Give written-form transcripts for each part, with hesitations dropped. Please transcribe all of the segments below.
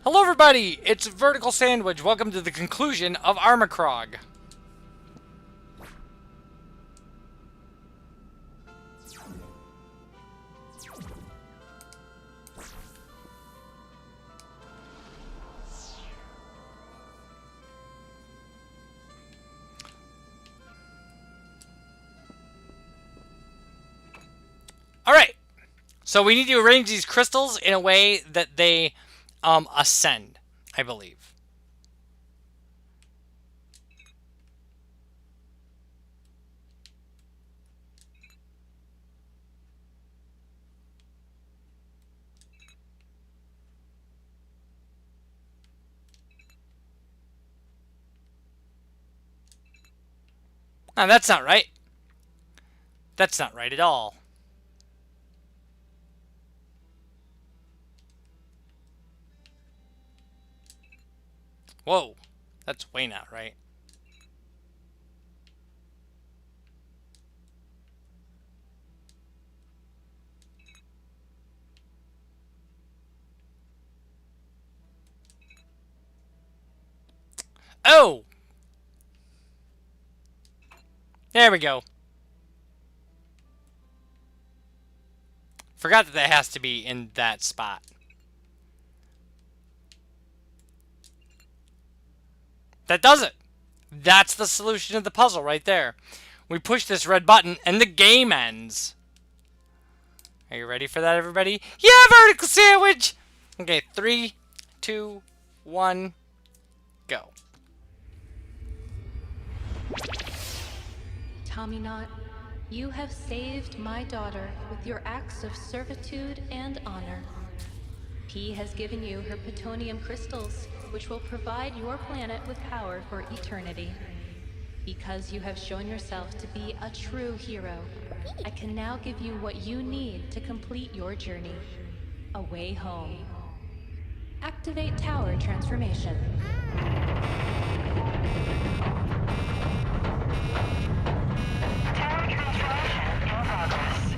Hello everybody, it's Vertical Sandwich. Welcome to the conclusion of Armikrog. Alright, so we need to arrange these crystals in a way that they ascend, I believe. Now that's not right. That's not right at all. Whoa, that's way not right. Oh! There we go. Forgot that has to be in that spot. That does it. That's the solution to the puzzle right there. We push this red button and the game ends. Are you ready for that, everybody? Yeah, Vertical Sandwich! Okay, 3, 2, 1, go. Tommyknot, you have saved my daughter with your acts of servitude and honor. P has given you her plutonium crystals, which will provide your planet with power for eternity. Because you have shown yourself to be a true hero, I can now give you what you need to complete your journey. A way home. Activate tower transformation. Tower transformation in progress.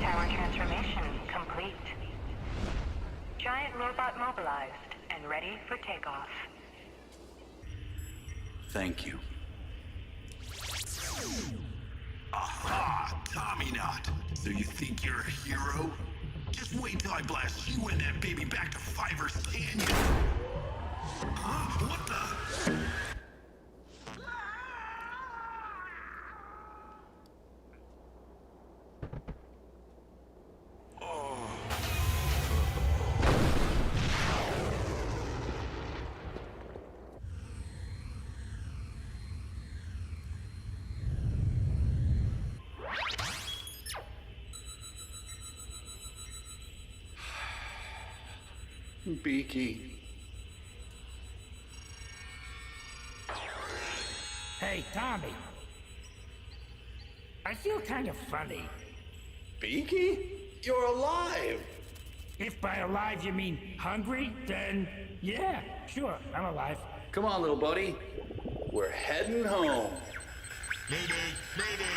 Tower transformation complete. Giant robot mobilized and ready for takeoff. Thank you. Aha! Tommyknot! So you think you're a hero? Just wait till I blast you and that baby back to Fivers Canyon! Huh? What the? Beaky. Hey, Tommy. I feel kind of funny. Beaky? You're alive! If by alive you mean hungry, then yeah, sure, I'm alive. Come on, little buddy. We're heading home. Mayday! Mayday!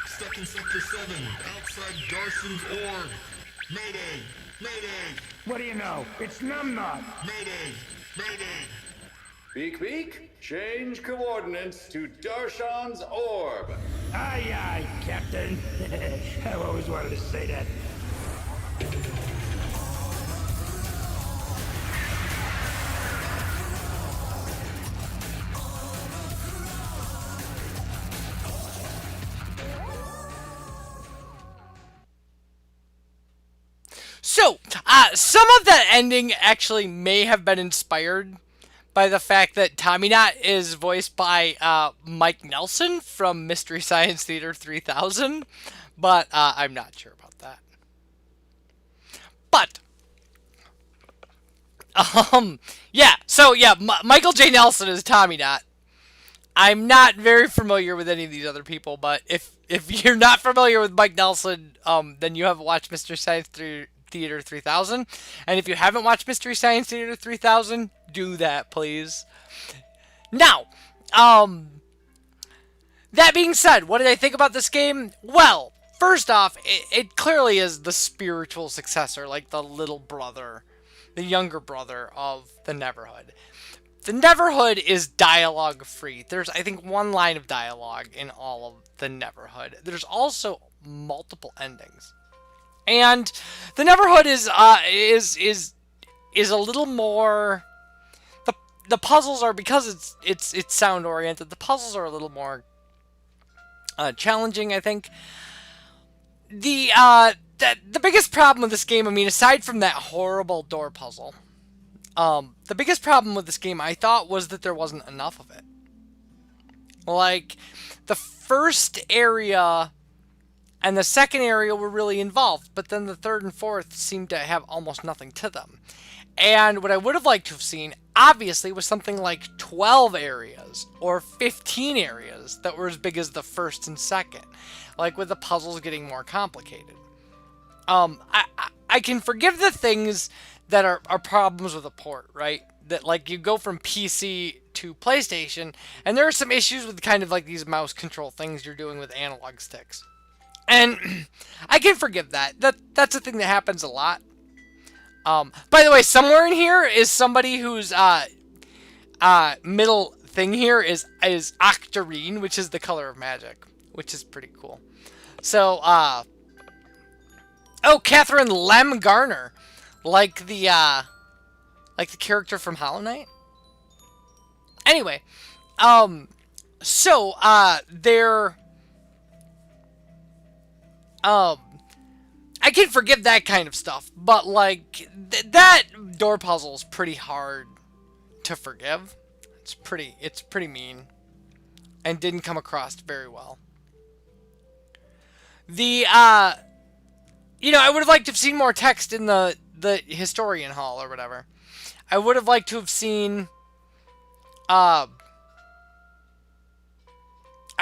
Stuck in Sector 7, outside Darson's orb. Mayday! Mayday! What do you know? It's Numbnod. Mayday! Mayday! Beak Beak, change coordinates to Darshan's orb. Aye, aye, Captain. I've always wanted to say that. So, some of that ending actually may have been inspired by the fact that Tommyknot is voiced by Mike Nelson from Mystery Science Theater 3000, but I'm not sure about that. But, Michael J. Nelson is Tommyknot. I'm not very familiar with any of these other people, but if you're not familiar with Mike Nelson, then you haven't watched Mystery Science Theater 3000. And if you haven't watched Mystery Science Theater 3000, do that, please. Now, That being said, what did I think about this game? Well, first off, it clearly is the spiritual successor, like the little brother, the younger brother of the Neverhood. The Neverhood is dialogue free. There's, I think, one line of dialogue in all of the Neverhood. There's also multiple endings, and the Neverhood is a little more. The puzzles are, because it's sound oriented. The puzzles are a little more challenging, I think. The biggest problem with this game, I mean, aside from that horrible door puzzle, the biggest problem with this game, I thought, was that there wasn't enough of it. Like, the first area and the second area were really involved, but then the third and fourth seemed to have almost nothing to them. And what I would have liked to have seen, obviously, was something like 12 areas or 15 areas that were as big as the first and second, like with the puzzles getting more complicated. I can forgive the things that are problems with a port, right? That, like, you go from PC to PlayStation, and there are some issues with kind of like these mouse control things you're doing with analog sticks. And I can forgive that. That's a thing that happens a lot. By the way, somewhere in here is somebody whose middle thing here is octarine, which is the color of magic, which is pretty cool. So, oh, Catherine Lem Garner, like the character from Hollow Knight. Anyway, so they're I can forgive that kind of stuff, but, like, that door puzzle is pretty hard to forgive. It's pretty mean, and didn't come across very well. The, you know, I would have liked to have seen more text in the historian hall or whatever. I would have liked to have seen, I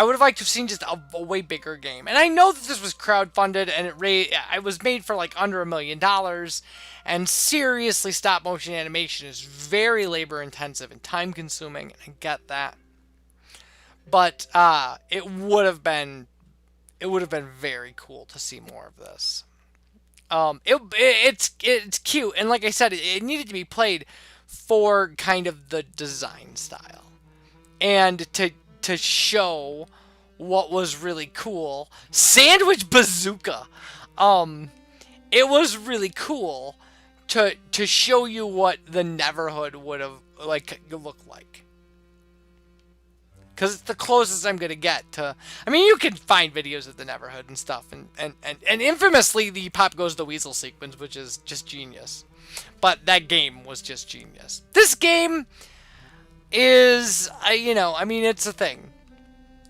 would have liked to have seen just a way bigger game. And I know that this was crowdfunded, and it was made for like under $1 million. And seriously, stop motion animation is very labor intensive and time consuming, and I get that. But it would have been very cool to see more of this. It's cute, and like I said, it needed to be played for kind of the design style, and to show what was really cool. Sandwich Bazooka. It was really cool to show you what the Neverhood would have looked like. Because it's the closest I'm gonna get to. I mean, you can find videos of the Neverhood and stuff, and infamously the Pop Goes the Weasel sequence, which is just genius. But that game was just genius. This game is, you know, I mean, it's a thing,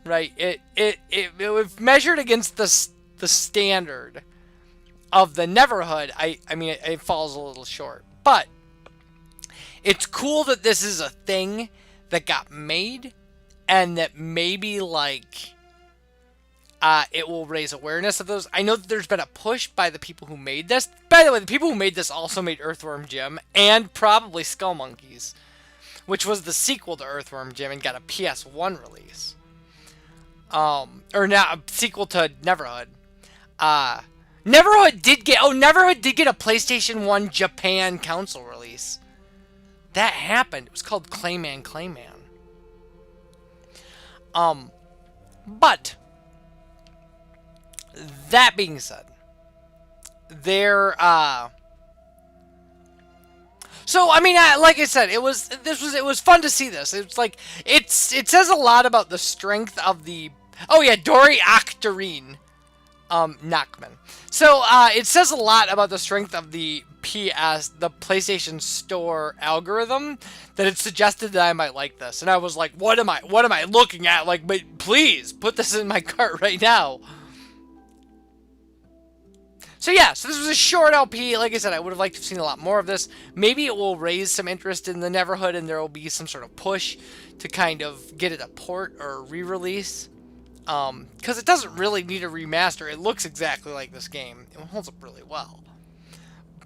right? It measured against the standard of the Neverhood. I mean, it falls a little short, but it's cool that this is a thing that got made, and that maybe like it will raise awareness of those. I know that there's been a push by the people who made this. By the way, the people who made this also made Earthworm Jim and probably Skull Monkeys, which was the sequel to Earthworm Jim and got a PS1 release. Or now a sequel to Neverhood. Neverhood did get a PlayStation 1 Japan console release. That happened. It was called Clayman. But that being said, so I mean, like I said, it was fun to see this. It's like it says a lot about the strength of the. Oh yeah, Dori Octarine, Nachman. So it says a lot about the strength of the PlayStation Store algorithm, that it suggested that I might like this, and I was like, what am I looking at? Like, but please put this in my cart right now. So yeah, so this was a short LP. Like I said, I would have liked to have seen a lot more of this. Maybe it will raise some interest in the Neverhood, and there will be some sort of push to kind of get it a port or a re-release. Because it doesn't really need a remaster. It looks exactly like this game. It holds up really well.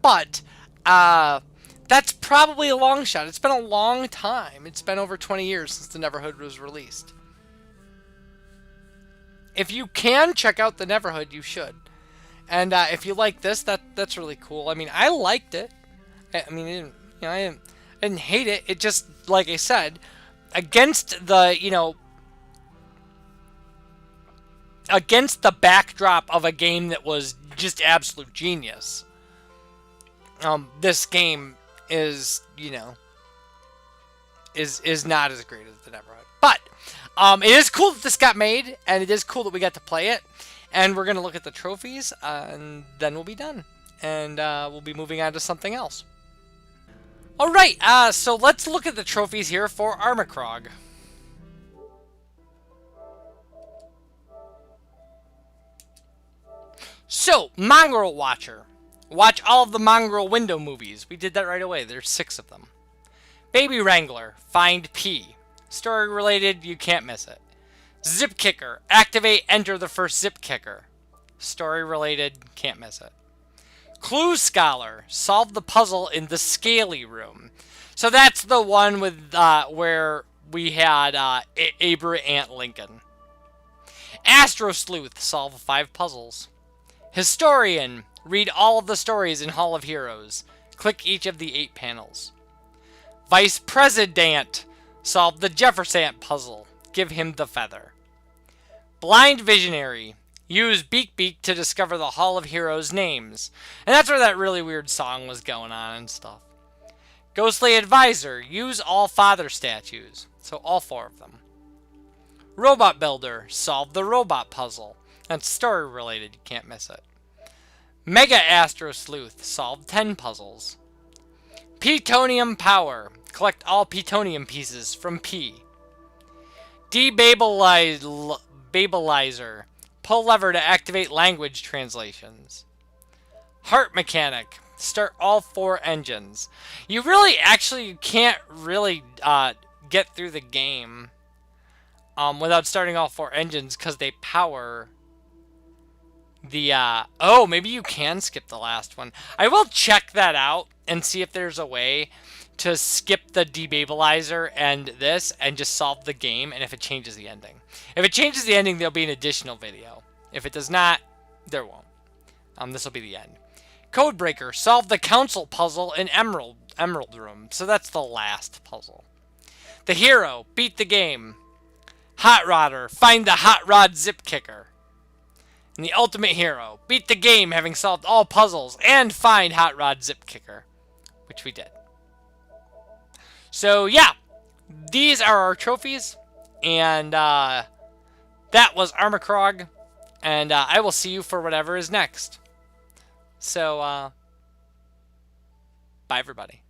But, that's probably a long shot. It's been a long time. It's been over 20 years since the Neverhood was released. if you can check out the Neverhood, you should. And if you like this, that's really cool. I mean, I liked it. I mean, I didn't hate it. It just, like I said, against the, against the backdrop of a game that was just absolute genius. This game is, is not as great as the Neverhood. But it is cool that this got made, and it is cool that we got to play it. And we're going to look at the trophies, and then we'll be done. And we'll be moving on to something else. Alright, so let's look at the trophies here for Armikrog. So, Mongrel Watcher. Watch all of the Mongrel window movies. We did that right away. There's 6 of them. Baby Wrangler. Find P. Story related, you can't miss it. Zip Kicker. Activate, enter the first Zip Kicker. Story related, can't miss it. Clue Scholar. Solve the puzzle in the Scaly Room. So that's the one with where we had Ant Lincoln. Astro Sleuth. Solve 5 puzzles. Historian. Read all of the stories in Hall of Heroes. Click each of the 8 panels. Vice President. Solve the Jefferson puzzle. Give him the feather. Blind Visionary. Use Beak Beak to discover the Hall of Heroes names. And that's where that really weird song was going on and stuff. Ghostly Advisor. Use all father statues. So all 4 of them. Robot Builder. Solve the robot puzzle. That's story related. You can't miss it. Mega Astro Sleuth. Solve 10 puzzles. Plutonium Power. Collect all plutonium pieces from P. Debabilizer. Pull lever to activate language translations. Heart Mechanic. Start all 4 engines. You really actually can't really get through the game without starting all 4 engines because they power the... oh, maybe you can skip the last one. I will check that out and see if there's a way to skip the debabilizer and this and just solve the game, and if it changes the ending. If it changes the ending, there'll be an additional video. If it does not, there won't. This will be the end. Codebreaker. Solve the council puzzle in Emerald Room. So that's the last puzzle. The Hero. Beat the game. Hot Rodder. Find the Hot Rod Zip Kicker. And the Ultimate Hero. Beat the game having solved all puzzles and find Hot Rod Zip Kicker. Which we did. So, yeah. These are our trophies. And that was Armikrog. And I will see you for whatever is next. So, bye everybody.